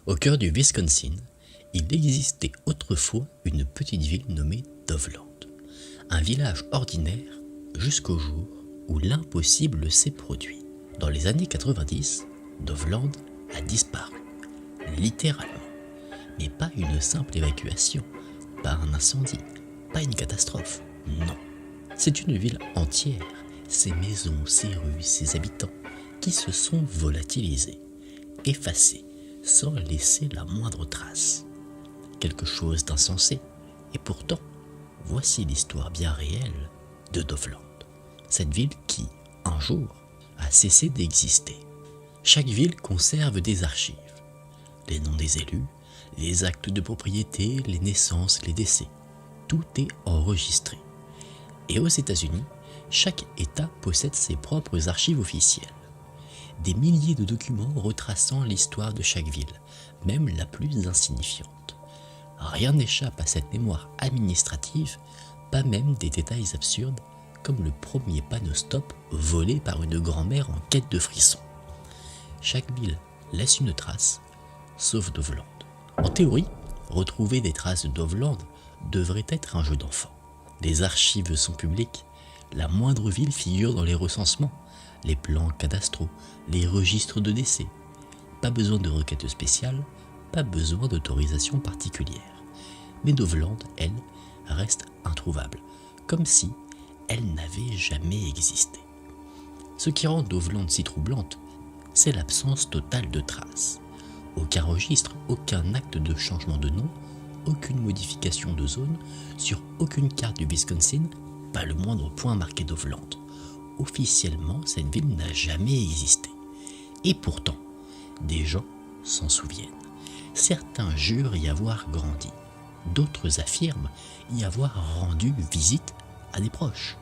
Au cœur du Wisconsin, il existait autrefois une petite ville nommée Dovland. Un village ordinaire jusqu'au jour où l'impossible s'est produit. Dans les années 90, Dovland a disparu, littéralement. Mais pas une simple évacuation, pas un incendie, pas une catastrophe, non. C'est une ville entière, ses maisons, ses rues, ses habitants, qui se sont volatilisés, effacés, sans laisser la moindre trace. Quelque chose d'insensé, et pourtant, voici l'histoire bien réelle de Dovland. Cette ville qui, un jour, a cessé d'exister. Chaque ville conserve des archives. Les noms des élus, les actes de propriété, les naissances, les décès. Tout est enregistré. Et aux États-Unis, chaque État possède ses propres archives officielles. Des milliers de documents retraçant l'histoire de chaque ville, même la plus insignifiante. Rien n'échappe à cette mémoire administrative, pas même des détails absurdes, comme le premier panneau stop volé par une grand-mère en quête de frissons. Chaque ville laisse une trace, sauf Dovland. En théorie, retrouver des traces de Dovland devrait être un jeu d'enfant. Les archives sont publiques, la moindre ville figure dans les recensements, les plans cadastraux, les registres de décès. Pas besoin de requête spéciale, pas besoin d'autorisation particulière. Mais Dovland, elle, reste introuvable, comme si elle n'avait jamais existé. Ce qui rend Dovland si troublante, c'est l'absence totale de traces. Aucun registre, aucun acte de changement de nom, aucune modification de zone, sur aucune carte du Wisconsin, pas le moindre point marqué Dovland. Officiellement, cette ville n'a jamais existé. Et pourtant, des gens s'en souviennent. Certains jurent y avoir grandi. D'autres affirment y avoir rendu visite à des proches.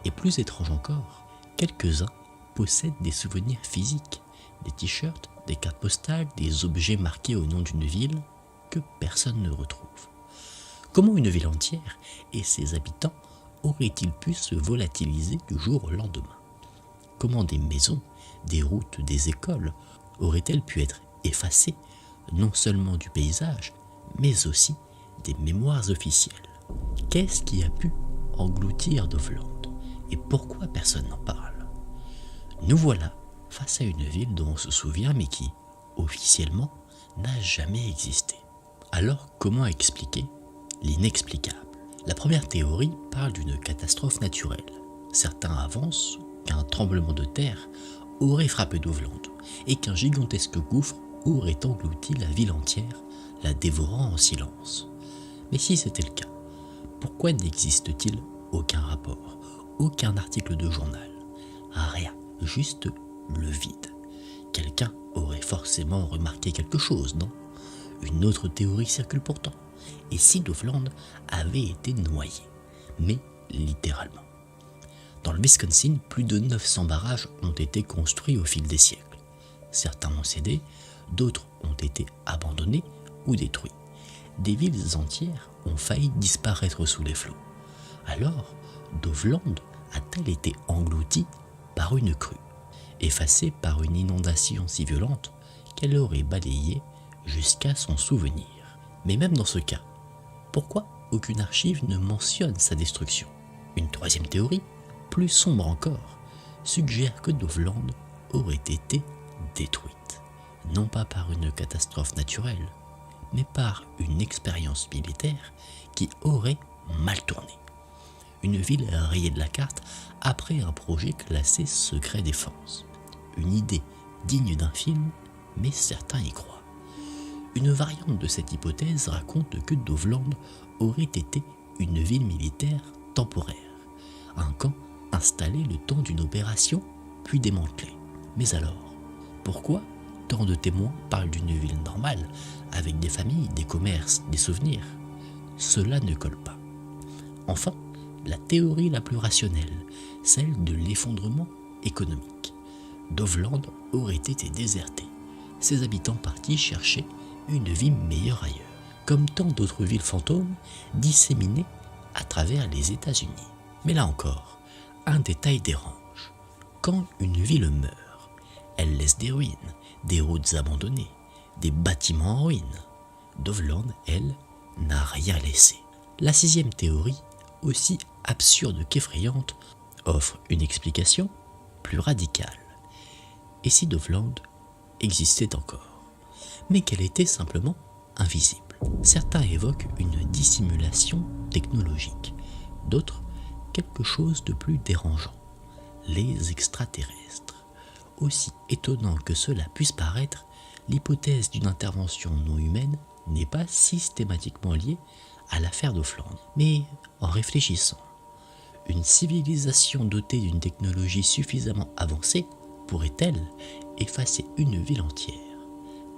Et plus étrange encore, quelques-uns possèdent des souvenirs physiques, des t-shirts, des cartes postales, des objets marqués au nom d'une ville que personne ne retrouve. Comment une ville entière et ses habitants auraient-ils pu se volatiliser du jour au lendemain? Comment des maisons, des routes, des écoles auraient-elles pu être effacées, non seulement du paysage, mais aussi des mémoires officielles? Qu'est-ce qui a pu engloutir Dovland? Et pourquoi personne n'en parle? Nous voilà face à une ville dont on se souvient mais qui, officiellement, n'a jamais existé. Alors comment expliquer l'inexplicable? La première théorie parle d'une catastrophe naturelle. Certains avancent qu'un tremblement de terre aurait frappé Dovland et qu'un gigantesque gouffre aurait englouti la ville entière, la dévorant en silence. Mais si c'était le cas, pourquoi n'existe-t-il aucun rapport, aucun article de journal? Rien, juste le vide. Quelqu'un aurait forcément remarqué quelque chose, non? Une autre théorie circule pourtant. Et si Dovland avait été noyé? Mais littéralement. Dans le Wisconsin, plus de 900 barrages ont été construits au fil des siècles. Certains ont cédé, d'autres ont été abandonnés ou détruits. Des villes entières ont failli disparaître sous les flots. Alors, Dovland a-t-elle été engloutie par une crue, effacée par une inondation si violente qu'elle aurait balayé jusqu'à son souvenir? Mais même dans ce cas, pourquoi aucune archive ne mentionne sa destruction? Une troisième théorie, plus sombre encore, suggère que Dovland aurait été détruite, non pas par une catastrophe naturelle, mais par une expérience militaire qui aurait mal tourné. Une ville rayée de la carte après un projet classé secret défense. Une idée digne d'un film, mais certains y croient. Une variante de cette hypothèse raconte que Dovland aurait été une ville militaire temporaire, un camp installé le temps d'une opération, puis démantelé. Mais alors, pourquoi tant de témoins parlent d'une ville normale, avec des familles, des commerces, des souvenirs? Cela ne colle pas. Enfin, la théorie la plus rationnelle, celle de l'effondrement économique. Dovland aurait été déserté, ses habitants partis chercher une vie meilleure ailleurs, comme tant d'autres villes fantômes disséminées à travers les États-Unis. Mais là encore, un détail dérange. Quand une ville meurt, elle laisse des ruines, des routes abandonnées, des bâtiments en ruine. Dovland, elle, n'a rien laissé. La sixième théorie, aussi absurde qu'effrayante, offre une explication plus radicale. Et si Dovland existait encore, mais qu'elle était simplement invisible? Certains évoquent une dissimulation technologique, d'autres quelque chose de plus dérangeant, les extraterrestres. Aussi étonnant que cela puisse paraître, l'hypothèse d'une intervention non humaine n'est pas systématiquement liée à l'affaire Dovland. Mais en réfléchissant, une civilisation dotée d'une technologie suffisamment avancée pourrait-elle effacer une ville entière,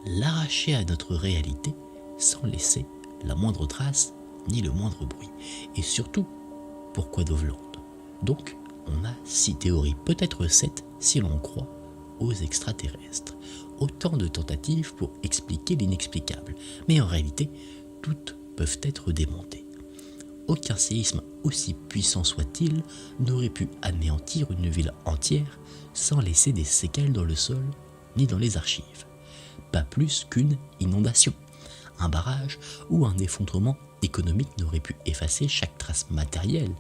l'arracher à notre réalité sans laisser la moindre trace ni le moindre bruit? Et surtout, pourquoi Dovland? Donc, on a 6 théories, peut-être 7 si l'on croit aux extraterrestres. Autant de tentatives pour expliquer l'inexplicable, mais en réalité, toutes peuvent être démontées. Aucun séisme, aussi puissant soit-il, n'aurait pu anéantir une ville entière sans laisser des séquelles dans le sol ni dans les archives. Pas plus qu'une inondation, un barrage ou un effondrement économique n'aurait pu effacer chaque trace matérielle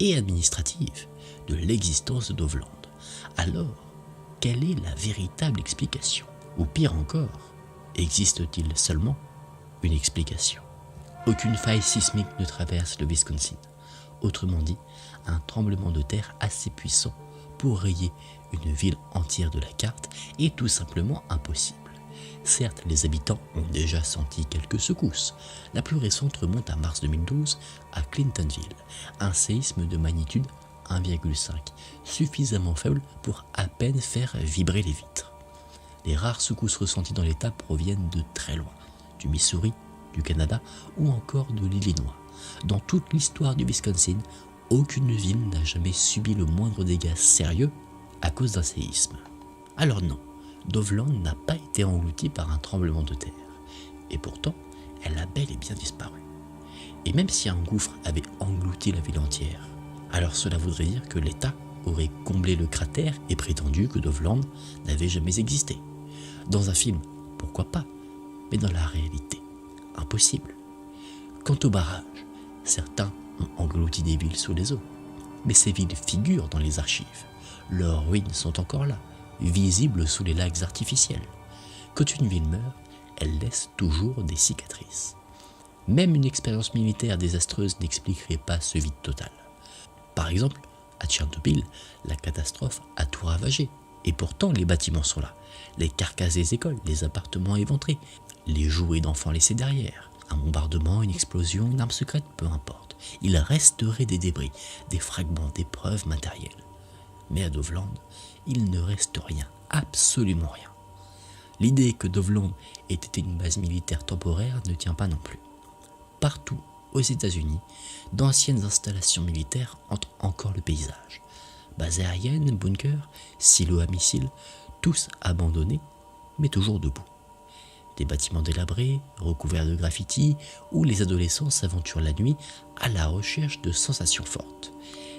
et administrative de l'existence de Dovland. Alors, quelle est la véritable explication? Ou pire encore, existe-t-il seulement une explication? Aucune faille sismique ne traverse le Wisconsin. Autrement dit, un tremblement de terre assez puissant pour rayer une ville entière de la carte est tout simplement impossible. Certes, les habitants ont déjà senti quelques secousses. La plus récente remonte à mars 2012 à Clintonville, un séisme de magnitude 1,5, suffisamment faible pour à peine faire vibrer les vitres. Les rares secousses ressenties dans l'État proviennent de très loin, du Missouri, du Canada ou encore de l'Illinois. Dans toute l'histoire du Wisconsin, aucune ville n'a jamais subi le moindre dégât sérieux à cause d'un séisme. Alors non, Dovland n'a pas été engloutie par un tremblement de terre, et pourtant, elle a bel et bien disparu. Et même si un gouffre avait englouti la ville entière, alors cela voudrait dire que l'État aurait comblé le cratère et prétendu que Dovland n'avait jamais existé. Dans un film, pourquoi pas, mais dans la réalité, impossible. Quant aux barrages, certains ont englouti des villes sous les eaux, mais ces villes figurent dans les archives. Leurs ruines sont encore là, visibles sous les lacs artificiels. Quand une ville meurt, elle laisse toujours des cicatrices. Même une expérience militaire désastreuse n'expliquerait pas ce vide total. Par exemple, à Tchernobyl, la catastrophe a tout ravagé. Et pourtant, les bâtiments sont là. Les carcasses des écoles, les appartements éventrés, les jouets d'enfants laissés derrière. Un bombardement, une explosion, une arme secrète, peu importe. Il resterait des débris, des fragments, des preuves matérielles. Mais à Dovland, il ne reste rien, absolument rien. L'idée que Dovland ait été une base militaire temporaire ne tient pas non plus. Partout aux États-Unis, d'anciennes installations militaires hantent encore le paysage. Bases aériennes, bunkers, silos à missiles, tous abandonnés, mais toujours debout. Des bâtiments délabrés, recouverts de graffitis, où les adolescents s'aventurent la nuit à la recherche de sensations fortes.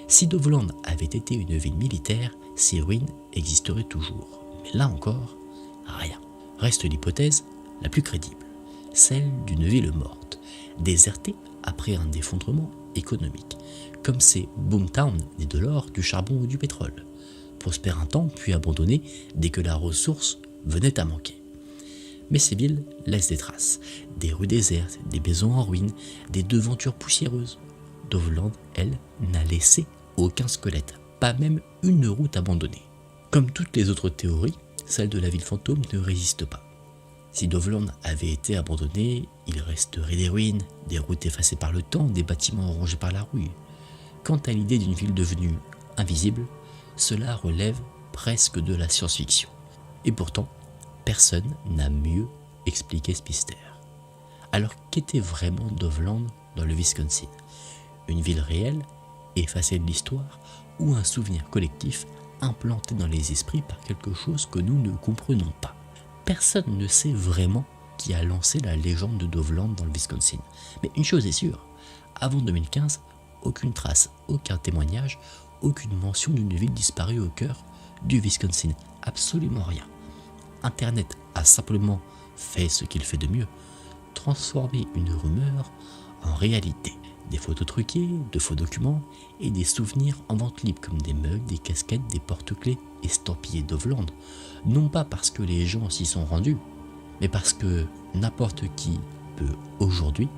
Si Dovland avait été une ville militaire, ces ruines existeraient toujours. Mais là encore, rien. Reste l'hypothèse la plus crédible, celle d'une ville morte, désertée après un effondrement économique, comme ces boomtowns nés de l'or, du charbon ou du pétrole, prospèrent un temps puis abandonnés dès que la ressource venait à manquer. Mais ces villes laissent des traces, des rues désertes, des maisons en ruine, des devantures poussiéreuses. Dovland, elle, n'a laissé aucun squelette, pas même une route abandonnée. Comme toutes les autres théories, celle de la ville fantôme ne résiste pas. Si Dovland avait été abandonné, il resterait des ruines, des routes effacées par le temps, des bâtiments rongés par la rouille. Quant à l'idée d'une ville devenue invisible, cela relève presque de la science-fiction. Et pourtant, personne n'a mieux expliqué ce mystère. Alors qu'était vraiment Dovland dans le Wisconsin? Une ville réelle, effacée de l'histoire, ou un souvenir collectif implanté dans les esprits par quelque chose que nous ne comprenons pas? Personne ne sait vraiment qui a lancé la légende de Dovland dans le Wisconsin. Mais une chose est sûre, avant 2015, aucune trace, aucun témoignage, aucune mention d'une ville disparue au cœur du Wisconsin. Absolument rien. Internet a simplement fait ce qu'il fait de mieux, transformer une rumeur en réalité. Des photos truquées, de faux documents et des souvenirs en vente libre comme des mugs, des casquettes, des porte-clés estampillés Dovland. Non pas parce que les gens s'y sont rendus, mais parce que n'importe qui peut aujourd'hui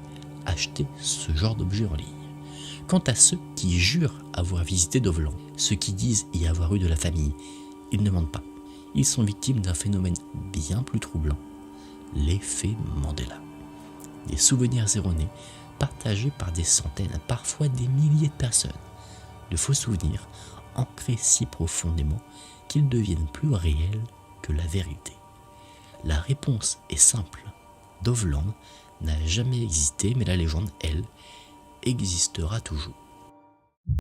acheter ce genre d'objet en ligne. Quant à ceux qui jurent avoir visité Dovland, ceux qui disent y avoir eu de la famille, ils ne mentent pas. Ils sont victimes d'un phénomène bien plus troublant, l'effet Mandela. Des souvenirs erronés partagés par des centaines, parfois des milliers de personnes. De faux souvenirs ancrés si profondément qu'ils deviennent plus réels que la vérité. La réponse est simple. Dovland n'a jamais existé, mais la légende, elle, existera toujours.